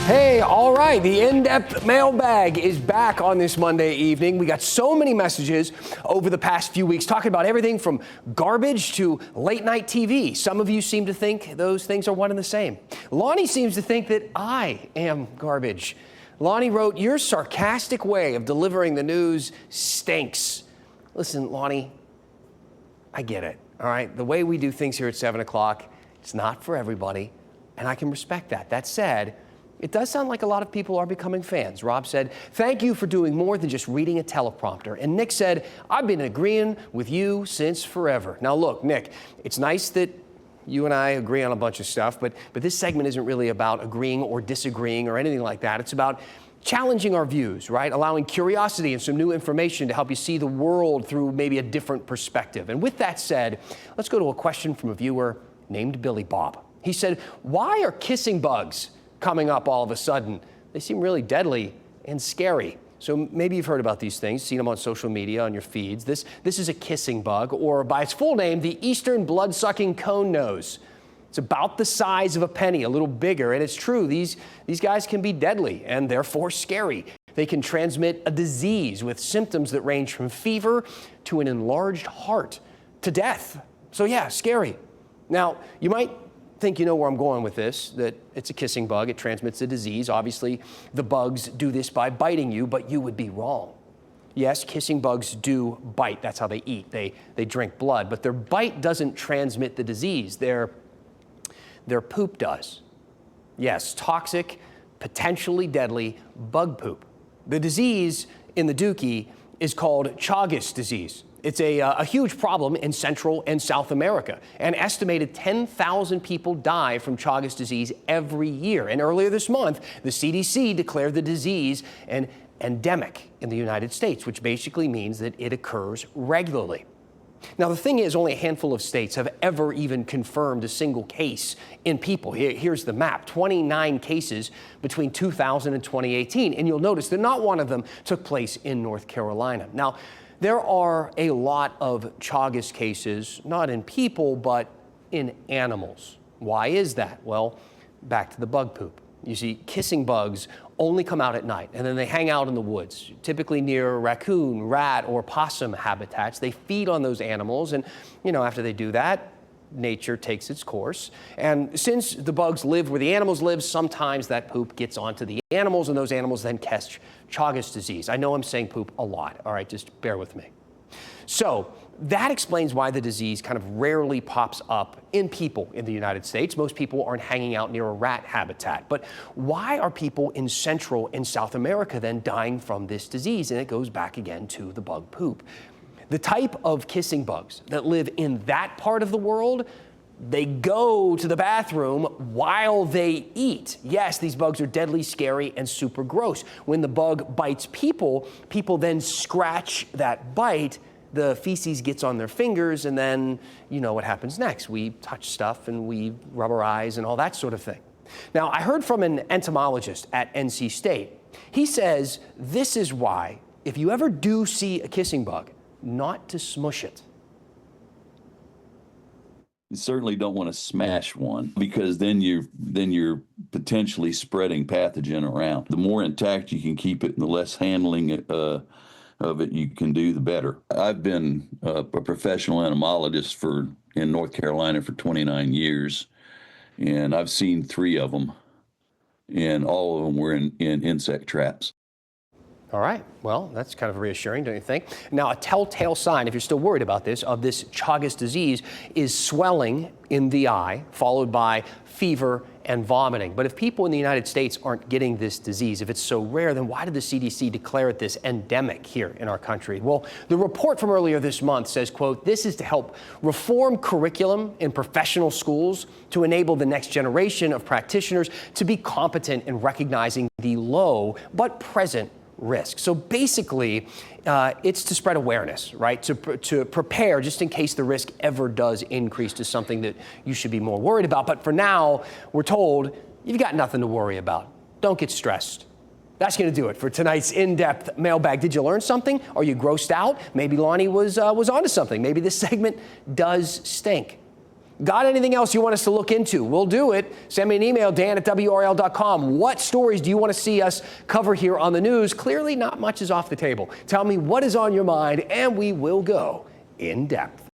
Hey, all right, the in-depth mailbag is back on this Monday evening. We got so many messages over the past few weeks talking about everything from garbage to late night TV. Some of you seem to think those things are one and the same. Lonnie seems to think that I am garbage. Lonnie wrote, "Your sarcastic way of delivering the news stinks." Listen, Lonnie, I get it, all right? The way we do things here at 7 o'clock, it's not for everybody, and I can respect that. That said, it does sound like a lot of people are becoming fans. Rob said, "Thank you for doing more than just reading a teleprompter." And Nick said, "I've been agreeing with you since forever." Now look, Nick, it's nice that you and I agree on a bunch of stuff, but this segment isn't really about agreeing or disagreeing or anything like that. It's about challenging our views, right? Allowing curiosity and some new information to help you see the world through maybe a different perspective. And with that said, let's go to a question from a viewer named Billy Bob. He said, "Why are kissing bugs coming up all of a sudden? They seem really deadly and scary." So maybe you've heard about these things, seen them on social media, on your feeds. This is a kissing bug, or by its full name, the eastern blood-sucking cone nose. It's about the size of a penny, a little bigger, and it's true, these guys can be deadly and therefore scary. They can transmit a disease with symptoms that range from fever to an enlarged heart to death. So yeah, scary. Now, you might think you know where I'm going with this, that it's a kissing bug, it transmits a disease. Obviously, the bugs do this by biting you, but you would be wrong. Yes, kissing bugs do bite. That's how they eat. They drink blood, but their bite doesn't transmit the disease. Their poop does. Yes, toxic, potentially deadly bug poop. The disease in the dookie is called Chagas disease. It's a huge problem in Central and South America. An estimated 10,000 people die from Chagas disease every year. And earlier this month, the CDC declared the disease an endemic in the United States, which basically means that it occurs regularly. Now, the thing is, only a handful of states have ever even confirmed a single case in people. Here's the map, 29 cases between 2000 and 2018. And you'll notice that not one of them took place in North Carolina. Now, there are a lot of Chagas cases, not in people, but in animals. Why is that? Well, back to the bug poop. You see, kissing bugs only come out at night, and then they hang out in the woods, typically near raccoon, rat, or possum habitats. They feed on those animals, and, after they do that, nature takes its course. And since the bugs live where the animals live, sometimes that poop gets onto the animals, and those animals then catch Chagas disease. I know I'm saying poop a lot, all right, just bear with me. So that explains why the disease kind of rarely pops up in people in the United States. Most people aren't hanging out near a rat habitat. But why are people in Central and South America then dying from this disease? And it goes back again to the bug poop. The type of kissing bugs that live in that part of the world, they go to the bathroom while they eat. Yes, these bugs are deadly, scary, and super gross. When the bug bites people, people then scratch that bite. The feces gets on their fingers, and then you know what happens next. We touch stuff, and we rub our eyes, and all that sort of thing. Now, I heard from an entomologist at NC State. He says this is why, if you ever do see a kissing bug, not to smush it. You certainly don't want to smash one, because then you're potentially spreading pathogen around. The more intact you can keep it and the less handling of it you can do, the better. I've been a professional entomologist in North Carolina for 29 years, and I've seen 3 of them, and all of them were in insect traps. All right, well, that's kind of reassuring, don't you think? Now, a telltale sign, if you're still worried about this, of this Chagas disease is swelling in the eye, followed by fever and vomiting. But if people in the United States aren't getting this disease, if it's so rare, then why did the CDC declare it this endemic here in our country? Well, the report from earlier this month says, quote, "This is to help reform curriculum in professional schools to enable the next generation of practitioners to be competent in recognizing the low but present risk." So basically, it's to spread awareness, right? To prepare just in case the risk ever does increase to something that you should be more worried about. But for now, we're told you've got nothing to worry about. Don't get stressed. That's going to do it for tonight's in-depth mailbag. Did you learn something? Are you grossed out? Maybe Lonnie was onto something. Maybe this segment does stink. Got anything else you want us to look into? We'll do it. Send me an email, dan@WRL.com. What stories do you want to see us cover here on the news? Clearly not much is off the table. Tell me what is on your mind, and we will go in depth.